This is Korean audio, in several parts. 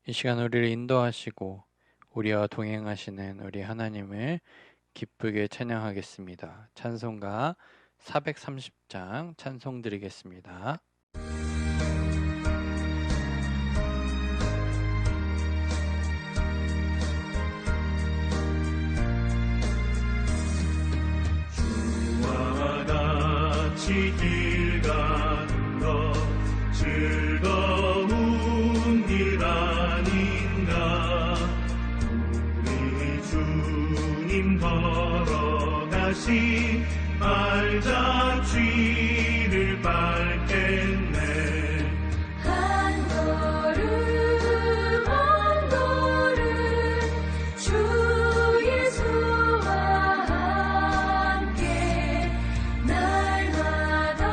이 시간 우리를 인도하시고 우리와 동행하시는 우리 하나님을 기쁘게 찬양하겠습니다. 찬송가 430장 찬송 드리겠습니다. 주와 같이 길 가는 것 즐거운 일 아닌가. 우리 주님 걸어가신 발자취를 밟겠네. 한 걸음 한 걸음 주 예수와 함께 날마다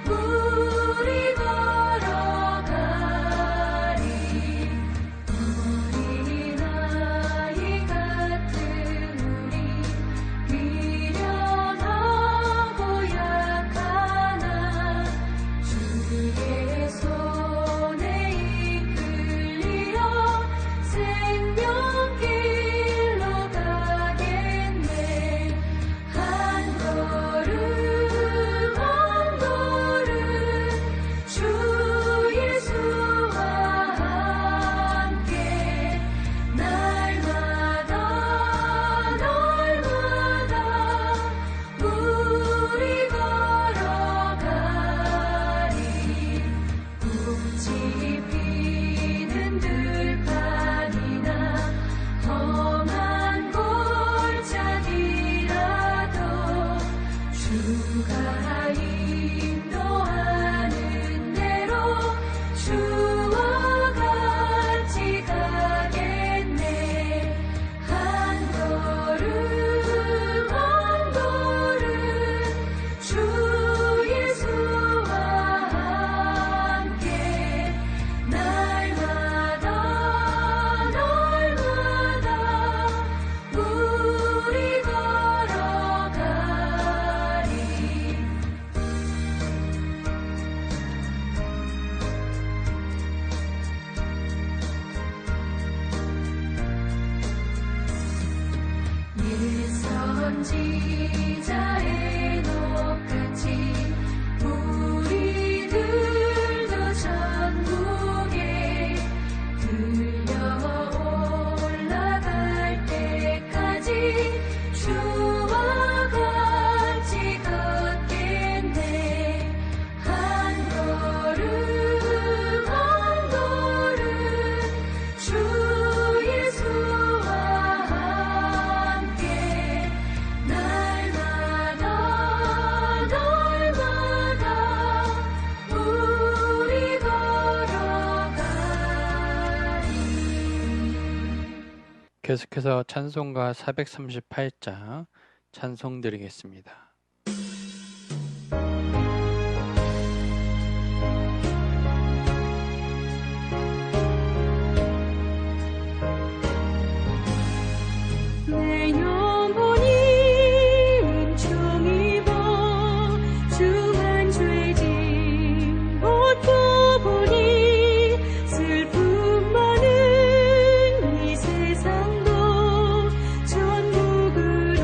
우리 걸어가리. 어린아이 같은 우리 미련하고 약하나 주의 손에 이끌리어 생명길로 가겠네. 한 걸음 한 걸음 주 예수와 함께 날마다 우리 걸어가리. 꽃이 피는 들판이나 험한 골짜기라도 주가 인도하는 대로 주와 같이 가겠네. 한 걸음 한 걸음 주 예수와 함께 날마다 우리 걸어가리. 일 선지자의 녹같이 우리들도 천국에 들려 올라갈 때까지 주와 같이 걷겠네. 한 걸음 한 걸음 주 예수와 함께 날마다 우리 걸어가리. 계속해서 찬송가 438장 찬송 드리겠습니다. 내 영혼이 은총 입어 중한 죄짐 벗고 보니 슬픔 많은 이 세상도 천국으로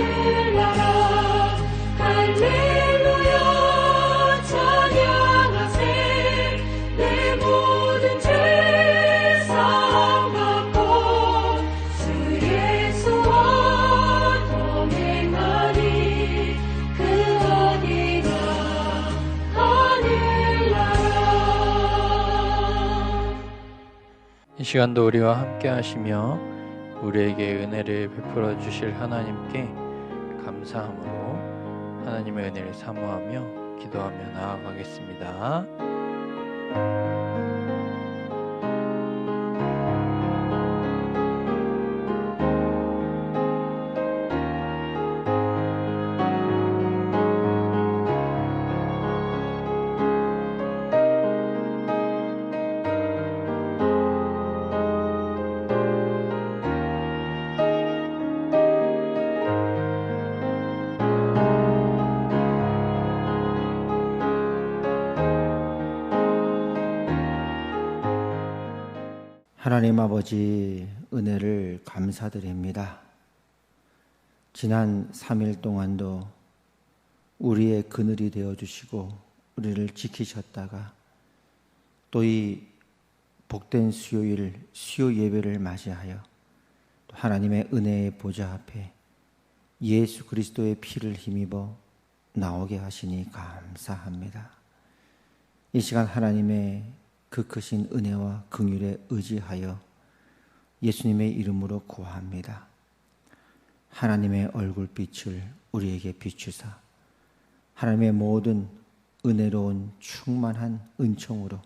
하늘나라 할렐루야 찬양하세 내 모든 죄 사함받고 주 예수와 동행하리 그 어디나 하늘나라. 이 시간도 우리와 함께 하시며 우리에게 은혜를 베풀어 주실 하나님께 감사함으로 하나님의 은혜를 사모하며 기도하며 나아가겠습니다. 하나님 아버지 은혜를 감사드립니다. 지난 3일 동안도 우리의 그늘이 되어주시고 우리를 지키셨다가 또 이 복된 수요일 수요 예배를 맞이하여 또 하나님의 은혜의 보좌 앞에 예수 그리스도의 피를 힘입어 나오게 하시니 감사합니다. 이 시간 하나님의 그 크신 은혜와 긍휼에 의지하여 예수님의 이름으로 구합니다. 하나님의 얼굴빛을 우리에게 비추사 하나님의 모든 은혜로운 충만한 은총으로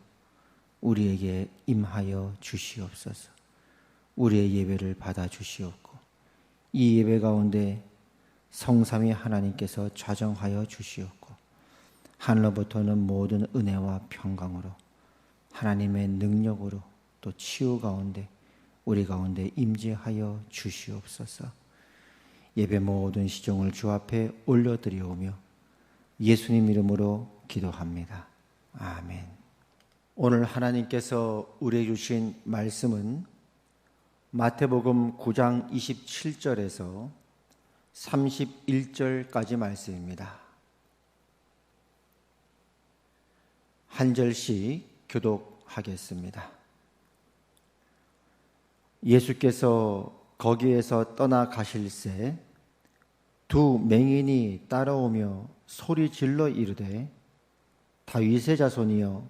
우리에게 임하여 주시옵소서. 우리의 예배를 받아 주시옵고 이 예배 가운데 성삼위 하나님께서 좌정하여 주시옵고 하늘로부터는 모든 은혜와 평강으로 하나님의 능력으로 또 치유 가운데 우리 가운데 임재하여 주시옵소서. 예배 모든 시종을 주 앞에 올려드리오며 예수님 이름으로 기도합니다. 아멘. 오늘 하나님께서 우리에게 주신 말씀은 마태복음 9장 27절에서 31절까지 말씀입니다. 한 절씩 교독하겠습니다. 예수께서 거기에서 떠나가실새 두 맹인이 따라오며 소리 질러 이르되 다윗의 자손이여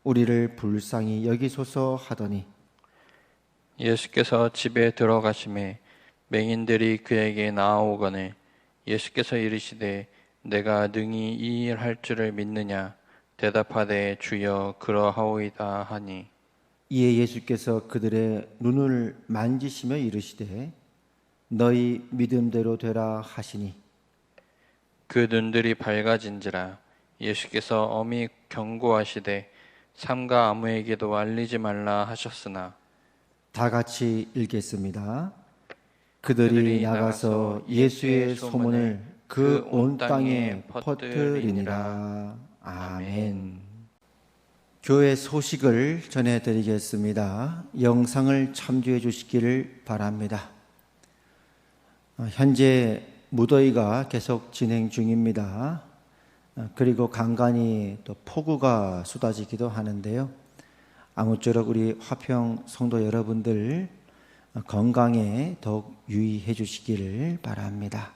우리를 불쌍히 여기소서 하더니 예수께서 집에 들어가심에 맹인들이 그에게 나아오거늘 예수께서 이르시되 내가 능히 이 일 할 줄을 믿느냐 대답하되 주여 그러하오이다 하니 이에 예수께서 그들의 눈을 만지시며 이르시되 너희 믿음대로 되라 하시니 그 눈들이 밝아진지라. 예수께서 엄히 경고하시되 삼가 아무에게도 알리지 말라 하셨으나 다 같이 읽겠습니다. 그들이 나가서 예수의 소문을 그 온 땅에 퍼뜨리니라. 아멘. 교회 소식을 전해드리겠습니다. 영상을 참조해 주시기를 바랍니다. 현재 무더위가 계속 진행 중입니다. 그리고 간간히 또 폭우가 쏟아지기도 하는데요. 아무쪼록 우리 화평 성도 여러분들 건강에 더욱 유의해 주시기를 바랍니다.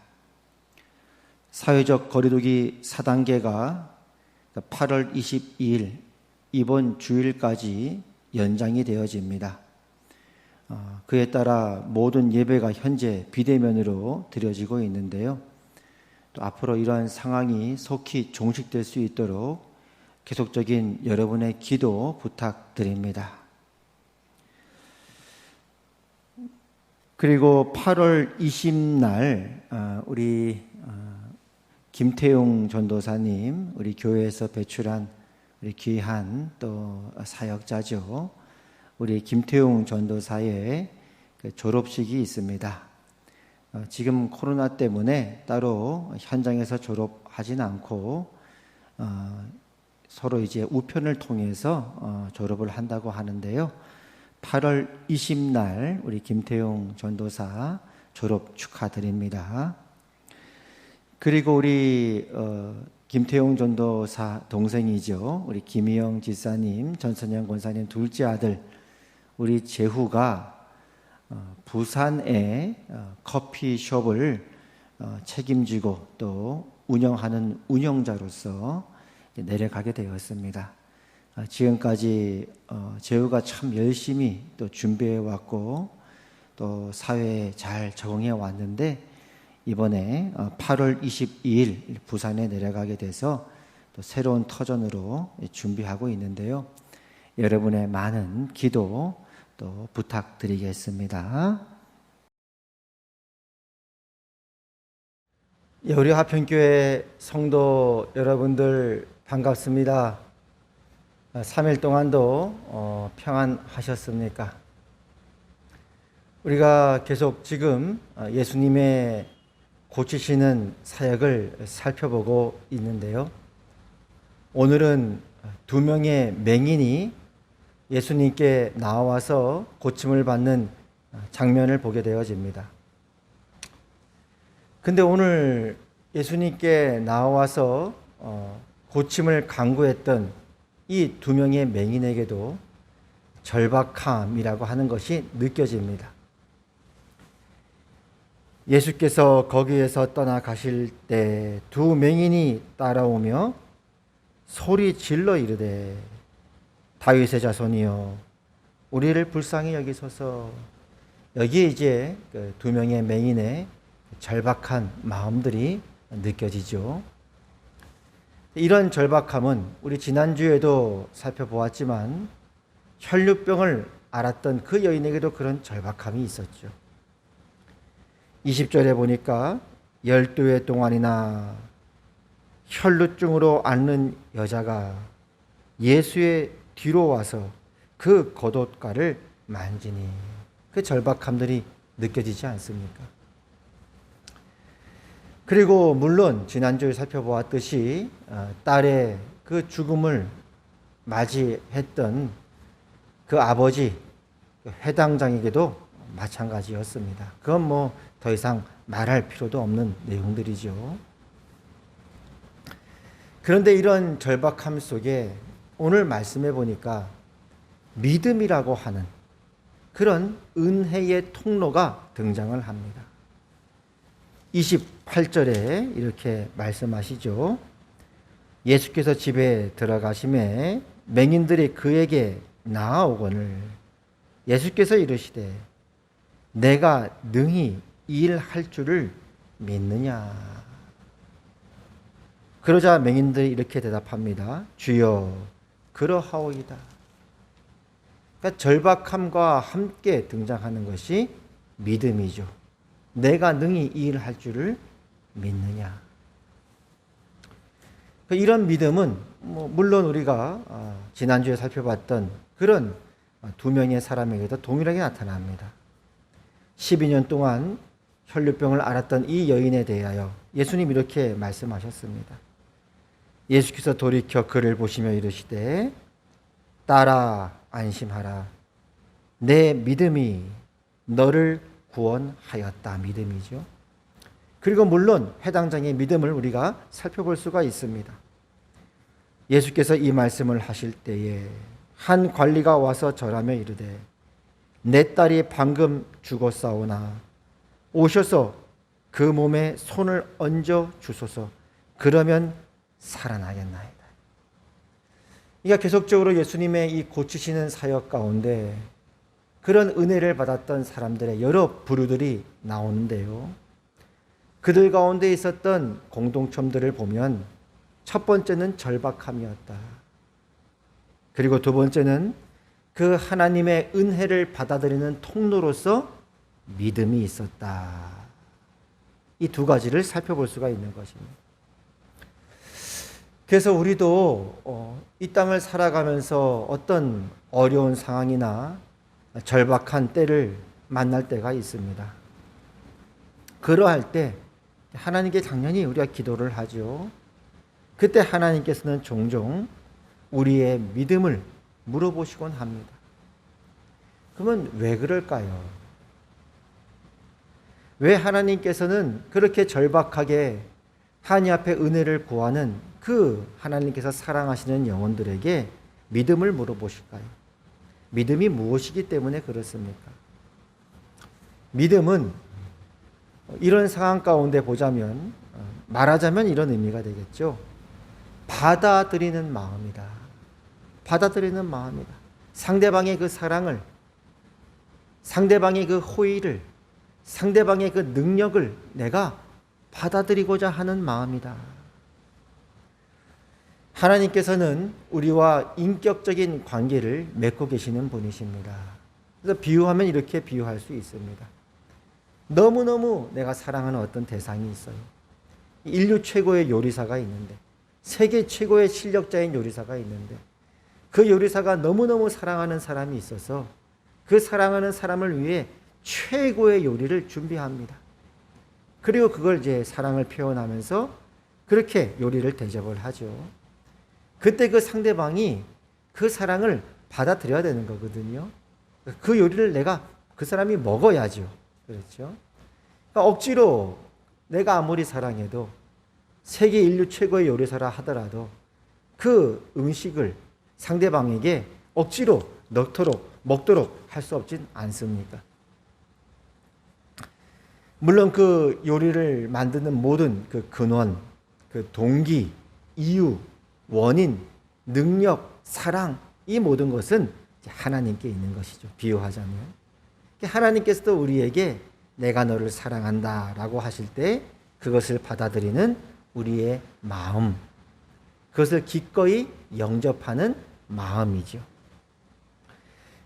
사회적 거리두기 4단계가 8월 22일 이번 주일까지 연장이 되어집니다. 그에 따라 모든 예배가 현재 비대면으로 드려지고 있는데요. 또 앞으로 이러한 상황이 속히 종식될 수 있도록 계속적인 여러분의 기도 부탁드립니다. 그리고 8월 20날 우리 김태용 전도사님, 우리 교회에서 배출한 우리 귀한 또 사역자죠. 우리 김태용 전도사의 졸업식이 있습니다. 지금 코로나 때문에 따로 현장에서 졸업하진 않고 서로 이제 우편을 통해서 졸업을 한다고 하는데요. 8월 20날 우리 김태용 전도사 졸업 축하드립니다. 그리고 우리 김태용 전도사 동생이죠. 우리 김희영 지사님, 전선영 권사님 둘째 아들 우리 재후가 부산에 커피숍을 책임지고 또 운영하는 운영자로서 내려가게 되었습니다. 지금까지 재후가 참 열심히 또 준비해 왔고 또 사회에 잘 적응해 왔는데 이번에 8월 22일 부산에 내려가게 돼서 또 새로운 터전으로 준비하고 있는데요. 여러분의 많은 기도 또 부탁드리겠습니다. 우리 화평교회 성도 여러분들 반갑습니다. 3일 동안도 평안하셨습니까? 우리가 계속 지금 예수님의 고치시는 사역을 살펴보고 있는데요. 오늘은 2명의 맹인이 예수님께 나와서 고침을 받는 장면을 보게 되어집니다. 근데 오늘 예수님께 나와서 고침을 강구했던 이 2명의 맹인에게도 절박함이라고 하는 것이 느껴집니다. 예수께서 거기에서 떠나가실 때 2 맹인이 따라오며 소리 질러 이르되 다윗의 자손이여 우리를 불쌍히 여기소서. 여기에 이제 2명의 맹인의 절박한 마음들이 느껴지죠. 이런 절박함은 우리 지난주에도 살펴보았지만 혈루병을 앓았던 그 여인에게도 그런 절박함이 있었죠. 20절에 보니까 12해 동안이나 혈루증으로 앓는 여자가 예수의 뒤로 와서 그 겉옷가를 만지니 그 절박함들이 느껴지지 않습니까? 그리고 물론 지난주에 살펴보았듯이 딸의 그 죽음을 맞이했던 그 아버지 회당장에게도 마찬가지였습니다. 그건 뭐 더 이상 말할 필요도 없는 내용들이죠. 그런데 이런 절박함 속에 오늘 말씀해 보니까 믿음이라고 하는 그런 은혜의 통로가 등장을 합니다. 28절에 이렇게 말씀하시죠. 예수께서 집에 들어가심에 맹인들이 그에게 나아오거늘 예수께서 이르시되 내가 능히 이 일 할 줄을 믿느냐. 그러자 맹인들이 이렇게 대답합니다. 주여 그러하오이다. 그러니까 절박함과 함께 등장하는 것이 믿음이죠. 내가 능히 이 일을 할 줄을 믿느냐. 이런 믿음은 물론 우리가 지난주에 살펴봤던 그런 2명의 사람에게도 동일하게 나타납니다. 12년 동안 혈루병을 앓았던 이 여인에 대하여 예수님 이렇게 말씀하셨습니다. 예수께서 돌이켜 그를 보시며 이르시되 딸아 안심하라. 내 믿음이 너를 구원하였다. 믿음이죠. 그리고 물론 회당장의 믿음을 우리가 살펴볼 수가 있습니다. 예수께서 이 말씀을 하실 때에 한 관리가 와서 절하며 이르되 내 딸이 방금 죽었사오나 오셔서 그 몸에 손을 얹어 주소서. 그러면 살아나겠나이다. 그러니까 계속적으로 예수님의 이 고치시는 사역 가운데 그런 은혜를 받았던 사람들의 여러 부류들이 나오는데요. 그들 가운데 있었던 공동점들을 보면 첫 번째는 절박함이었다. 그리고 두 번째는 그 하나님의 은혜를 받아들이는 통로로서 믿음이 있었다. 이 2가지를 살펴볼 수가 있는 것입니다. 그래서 우리도 이 땅을 살아가면서 어떤 어려운 상황이나 절박한 때를 만날 때가 있습니다. 그러할 때 하나님께 당연히 우리가 기도를 하죠. 그때 하나님께서는 종종 우리의 믿음을 물어보시곤 합니다. 그러면 왜 그럴까요? 왜 하나님께서는 그렇게 절박하게 하나님 앞에 은혜를 구하는 그 하나님께서 사랑하시는 영혼들에게 믿음을 물어보실까요? 믿음이 무엇이기 때문에 그렇습니까? 믿음은 이런 상황 가운데 보자면 말하자면 이런 의미가 되겠죠. 받아들이는 마음이다. 받아들이는 마음이다. 상대방의 그 사랑을, 상대방의 그 호의를, 상대방의 그 능력을 내가 받아들이고자 하는 마음이다. 하나님께서는 우리와 인격적인 관계를 맺고 계시는 분이십니다. 그래서 비유하면 이렇게 비유할 수 있습니다. 너무너무 내가 사랑하는 어떤 대상이 있어요. 인류 최고의 요리사가 있는데, 세계 최고의 실력자인 요리사가 있는데, 그 요리사가 너무너무 사랑하는 사람이 있어서 그 사랑하는 사람을 위해 최고의 요리를 준비합니다. 그리고 그걸 이제 사랑을 표현하면서 그렇게 요리를 대접을 하죠. 그때 그 상대방이 그 사랑을 받아들여야 되는 거거든요. 그 요리를 내가 그 사람이 먹어야죠. 그렇죠? 그러니까 억지로 내가 아무리 사랑해도 세계 인류 최고의 요리사라 하더라도 그 음식을 상대방에게 억지로 먹도록 할 수 없진 않습니까? 물론 그 요리를 만드는 모든 그 근원, 그 동기, 이유, 원인, 능력, 사랑, 이 모든 것은 하나님께 있는 것이죠. 비유하자면. 하나님께서도 우리에게 내가 너를 사랑한다 라고 하실 때 그것을 받아들이는 우리의 마음, 그것을 기꺼이 영접하는 마음이죠.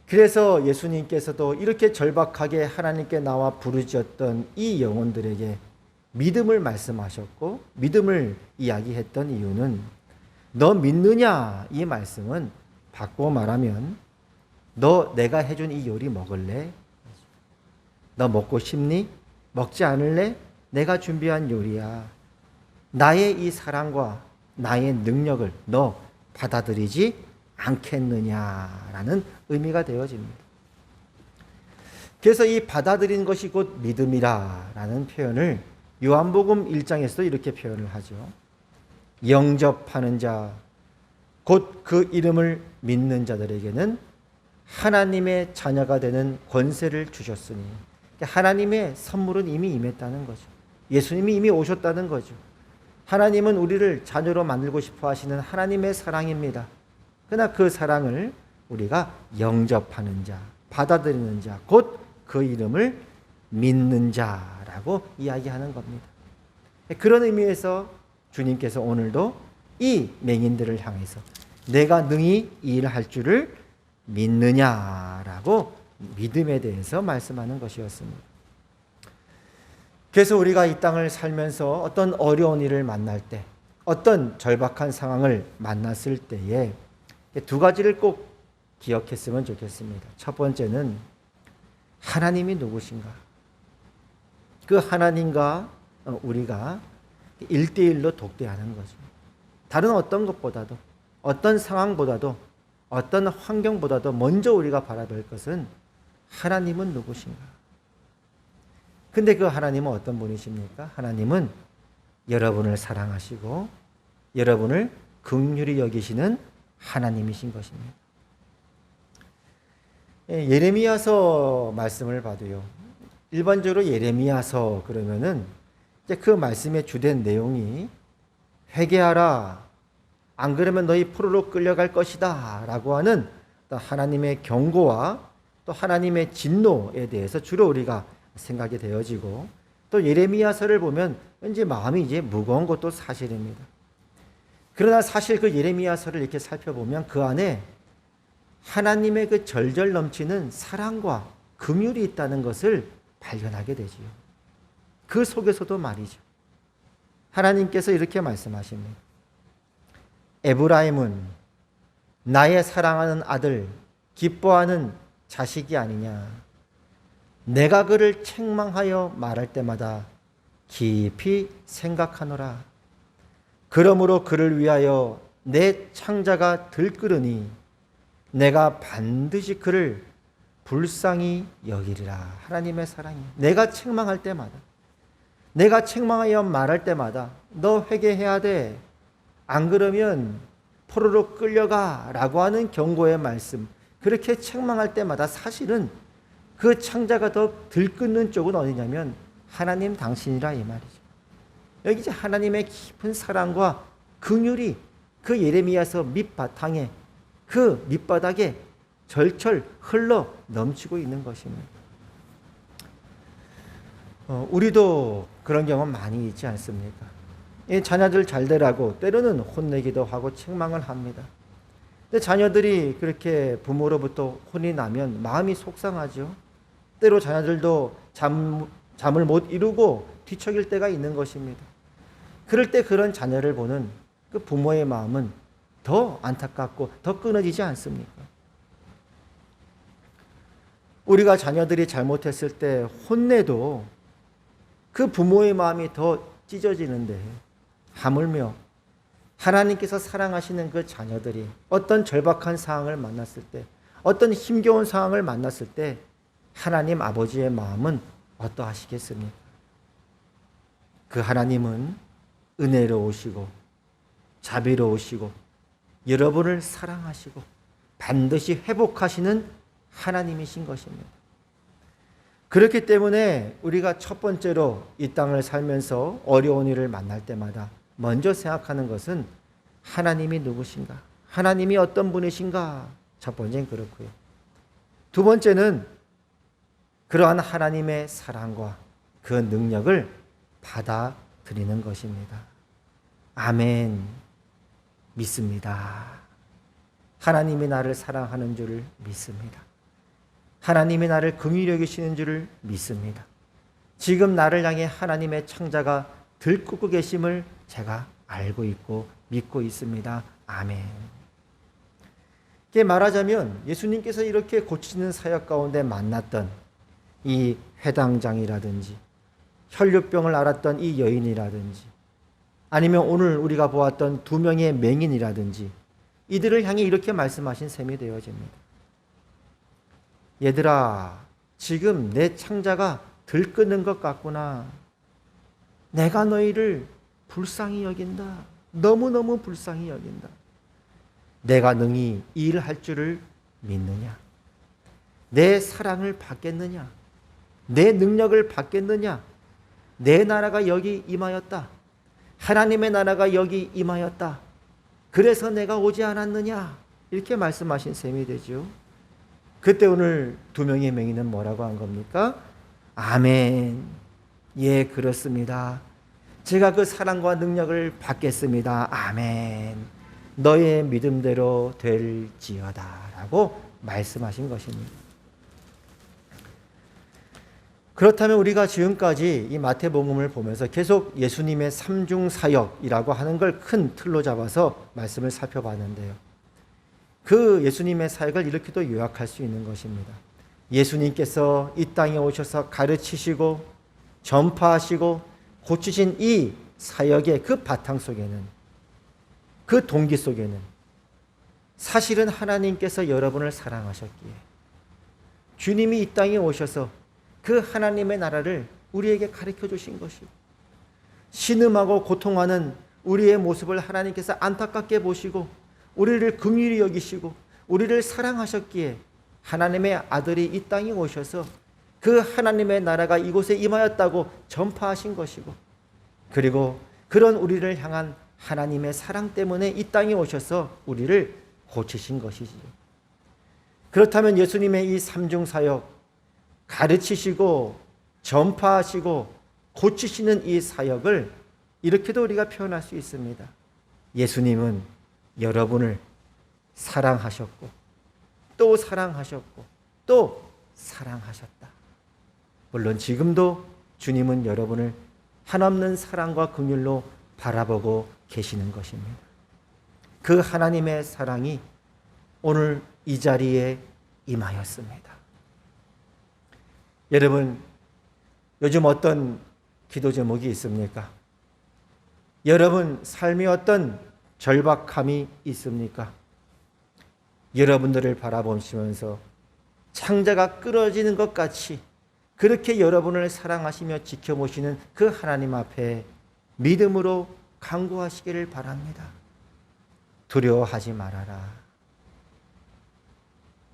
그래서 예수님께서도 이렇게 절박하게 하나님께 나와 부르짖었던 이 영혼들에게 믿음을 말씀하셨고 믿음을 이야기했던 이유는 너 믿느냐 이 말씀은 바꾸어 말하면 너 내가 해준 이 요리 먹을래? 너 먹고 싶니? 먹지 않을래? 내가 준비한 요리야. 나의 이 사랑과 나의 능력을 너 받아들이지 않겠느냐라는 의미가 되어집니다. 그래서 이 받아들이는 것이 곧 믿음이라는 표현을 요한복음 1장에서도 이렇게 표현을 하죠. 영접하는 자, 곧 그 이름을 믿는 자들에게는 하나님의 자녀가 되는 권세를 주셨으니, 하나님의 선물은 이미 임했다는 거죠. 예수님이 이미 오셨다는 거죠. 하나님은 우리를 자녀로 만들고 싶어 하시는 하나님의 사랑입니다. 그러나 그 사랑을 우리가 영접하는 자, 받아들이는 자, 곧 그 이름을 믿는 자라고 이야기하는 겁니다. 그런 의미에서 주님께서 오늘도 이 맹인들을 향해서 내가 능히 이 일을 할 줄을 믿느냐라고 믿음에 대해서 말씀하는 것이었습니다. 그래서 우리가 이 땅을 살면서 어떤 어려운 일을 만날 때, 어떤 절박한 상황을 만났을 때에 두 가지를 꼭 기억했으면 좋겠습니다. 첫 번째는 하나님이 누구신가? 그 하나님과 우리가 1대1로 독대하는 거죠. 다른 어떤 것보다도, 어떤 상황보다도, 어떤 환경보다도 먼저 우리가 바라볼 것은 하나님은 누구신가? 근데 그 하나님은 어떤 분이십니까? 하나님은 여러분을 사랑하시고 여러분을 긍휼히 여기시는 하나님이신 것입니다. 예레미야서 말씀을 봐도요. 일반적으로 예레미야서 그러면은 이제 그 말씀의 주된 내용이 회개하라, 안 그러면 너희 포로로 끌려갈 것이다 라고 하는 하나님의 경고와 또 하나님의 진노에 대해서 주로 우리가 생각이 되어지고, 또 예레미야서를 보면 왠지 마음이 이제 무거운 것도 사실입니다. 그러나 사실 그 예레미야서를 이렇게 살펴보면 그 안에 하나님의 그 절절 넘치는 사랑과 긍휼이 있다는 것을 발견하게 되지요. 그 속에서도 말이죠. 하나님께서 이렇게 말씀하십니다. 에브라임은 나의 사랑하는 아들, 기뻐하는 자식이 아니냐. 내가 그를 책망하여 말할 때마다 깊이 생각하노라. 그러므로 그를 위하여 내 창자가 들끓으니 내가 반드시 그를 불쌍히 여기리라. 하나님의 사랑이 내가 책망할 때마다, 내가 책망하여 말할 때마다 너 회개해야 돼. 안 그러면 포로로 끌려가 라고 하는 경고의 말씀, 그렇게 책망할 때마다 사실은 그 창자가 더 들끓는 쪽은 어디냐면 하나님 당신이라 이 말이죠. 여기 이제 하나님의 깊은 사랑과 긍휼이 그 예레미야서 밑바탕에, 그 밑바닥에 절철 흘러 넘치고 있는 것입니다. 우리도 그런 경험 많이 있지 않습니까? 이 자녀들 잘 되라고 때로는 혼내기도 하고 책망을 합니다. 근데 자녀들이 그렇게 부모로부터 혼이 나면 마음이 속상하죠. 때로 자녀들도 잠을 못 이루고 뒤척일 때가 있는 것입니다. 그럴 때 그런 자녀를 보는 그 부모의 마음은 더 안타깝고 더 끊어지지 않습니까? 우리가 자녀들이 잘못했을 때 혼내도 그 부모의 마음이 더 찢어지는데, 하물며 하나님께서 사랑하시는 그 자녀들이 어떤 절박한 상황을 만났을 때, 어떤 힘겨운 상황을 만났을 때 하나님 아버지의 마음은 어떠하시겠습니까? 그 하나님은 은혜로우시고 자비로우시고 여러분을 사랑하시고 반드시 회복하시는 하나님이신 것입니다. 그렇기 때문에 우리가 첫 번째로 이 땅을 살면서 어려운 일을 만날 때마다 먼저 생각하는 것은 하나님이 누구신가? 하나님이 어떤 분이신가? 첫 번째는 그렇고요. 두 번째는 그러한 하나님의 사랑과 그 능력을 받아들이는 것입니다. 아멘. 믿습니다. 하나님이 나를 사랑하는 줄을 믿습니다. 하나님이 나를 긍휼히 여기시는 줄을 믿습니다. 지금 나를 향해 하나님의 창자가 들끓고 계심을 제가 알고 있고 믿고 있습니다. 아멘. 이게 말하자면 예수님께서 이렇게 고치는 사역 가운데 만났던 이 회당장이라든지 혈류병을 앓았던 이 여인이라든지 아니면 오늘 우리가 보았던 두 명의 맹인이라든지 이들을 향해 이렇게 말씀하신 셈이 되어집니다. 얘들아, 지금 내 창자가 들끓는 것 같구나. 내가 너희를 불쌍히 여긴다. 너무너무 불쌍히 여긴다. 내가 능히 이 일을 할 줄을 믿느냐? 내 사랑을 받겠느냐? 내 능력을 받겠느냐? 내 나라가 여기 임하였다. 하나님의 나라가 여기 임하였다. 그래서 내가 오지 않았느냐? 이렇게 말씀하신 셈이 되죠. 그때 오늘 두 명의 맹인은 뭐라고 한 겁니까? 아멘. 예, 그렇습니다. 제가 그 사랑과 능력을 받겠습니다. 아멘. 너의 믿음대로 될지어다 라고 말씀하신 것입니다. 그렇다면 우리가 지금까지 이 마태복음을 보면서 계속 예수님의 삼중사역이라고 하는 걸 큰 틀로 잡아서 말씀을 살펴봤는데요. 그 예수님의 사역을 이렇게도 요약할 수 있는 것입니다. 예수님께서 이 땅에 오셔서 가르치시고 전파하시고 고치신 이 사역의 그 바탕 속에는, 그 동기 속에는 사실은 하나님께서 여러분을 사랑하셨기에 주님이 이 땅에 오셔서 그 하나님의 나라를 우리에게 가르쳐 주신 것이고, 신음하고 고통하는 우리의 모습을 하나님께서 안타깝게 보시고 우리를 긍휼히 여기시고 우리를 사랑하셨기에 하나님의 아들이 이 땅에 오셔서 그 하나님의 나라가 이곳에 임하였다고 전파하신 것이고, 그리고 그런 우리를 향한 하나님의 사랑 때문에 이 땅에 오셔서 우리를 고치신 것이지요. 그렇다면 예수님의 이 삼중사역, 가르치시고 전파하시고 고치시는 이 사역을 이렇게도 우리가 표현할 수 있습니다. 예수님은 여러분을 사랑하셨고 또 사랑하셨고 또 사랑하셨다. 물론 지금도 주님은 여러분을 한없는 사랑과 긍휼로 바라보고 계시는 것입니다. 그 하나님의 사랑이 오늘 이 자리에 임하였습니다. 여러분, 요즘 어떤 기도 제목이 있습니까? 여러분 삶에 어떤 절박함이 있습니까? 여러분들을 바라보시면서 창자가 끊어지는 것 같이 그렇게 여러분을 사랑하시며 지켜보시는 그 하나님 앞에 믿음으로 간구하시기를 바랍니다. 두려워하지 말아라.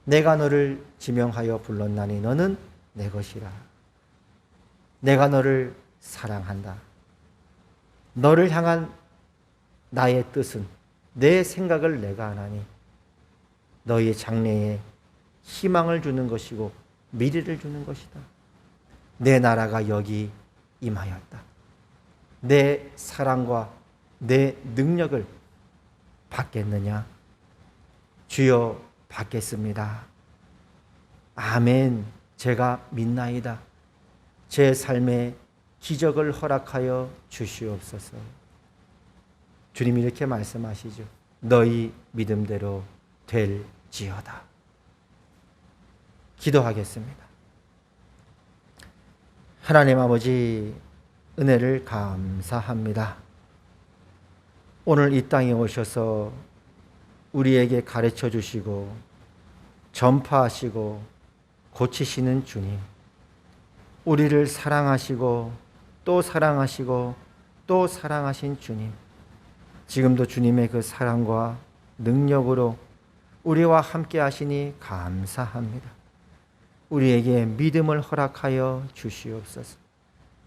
내가 너를 지명하여 불렀나니 너는 내 것이라. 내가 너를 사랑한다. 너를 향한 나의 뜻은, 내 생각을 내가 하나니 너희의 장래에 희망을 주는 것이고 미래를 주는 것이다. 내 나라가 여기 임하였다. 내 사랑과 내 능력을 받겠느냐? 주여 받겠습니다. 아멘. 제가 믿나이다. 제 삶에 기적을 허락하여 주시옵소서. 주님이 이렇게 말씀하시죠. 너희 믿음대로 될지어다. 기도하겠습니다. 하나님 아버지, 은혜를 감사합니다. 오늘 이 땅에 오셔서 우리에게 가르쳐 주시고 전파하시고 고치시는 주님, 우리를 사랑하시고 또 사랑하시고 또 사랑하신 주님, 지금도 주님의 그 사랑과 능력으로 우리와 함께 하시니 감사합니다. 우리에게 믿음을 허락하여 주시옵소서.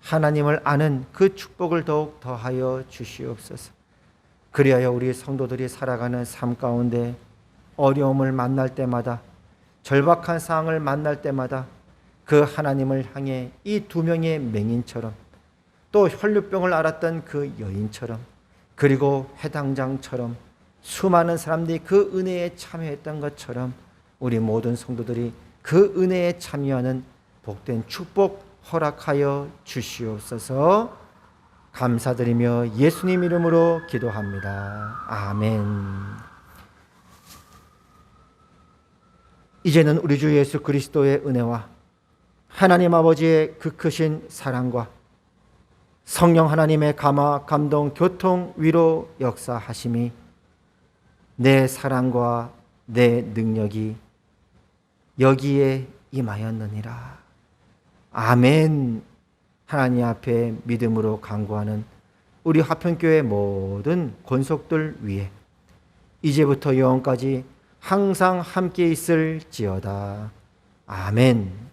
하나님을 아는 그 축복을 더욱 더하여 주시옵소서. 그리하여 우리 성도들이 살아가는 삶 가운데 어려움을 만날 때마다, 절박한 상황을 만날 때마다 그 하나님을 향해 이 두 명의 맹인처럼, 또 혈류병을 앓았던 그 여인처럼, 그리고 회당장처럼 수많은 사람들이 그 은혜에 참여했던 것처럼 우리 모든 성도들이 그 은혜에 참여하는 복된 축복 허락하여 주시옵소서. 감사드리며 예수님 이름으로 기도합니다. 아멘. 이제는 우리 주 예수 그리스도의 은혜와 하나님 아버지의 그 크신 사랑과 성령 하나님의 감화, 감동, 교통, 위로 역사하심이 내 사랑과 내 능력이 여기에 임하였느니라. 아멘. 하나님 앞에 믿음으로 간구하는 우리 화평교회 모든 권속들 위에 이제부터 영원까지 항상 함께 있을지어다. 아멘.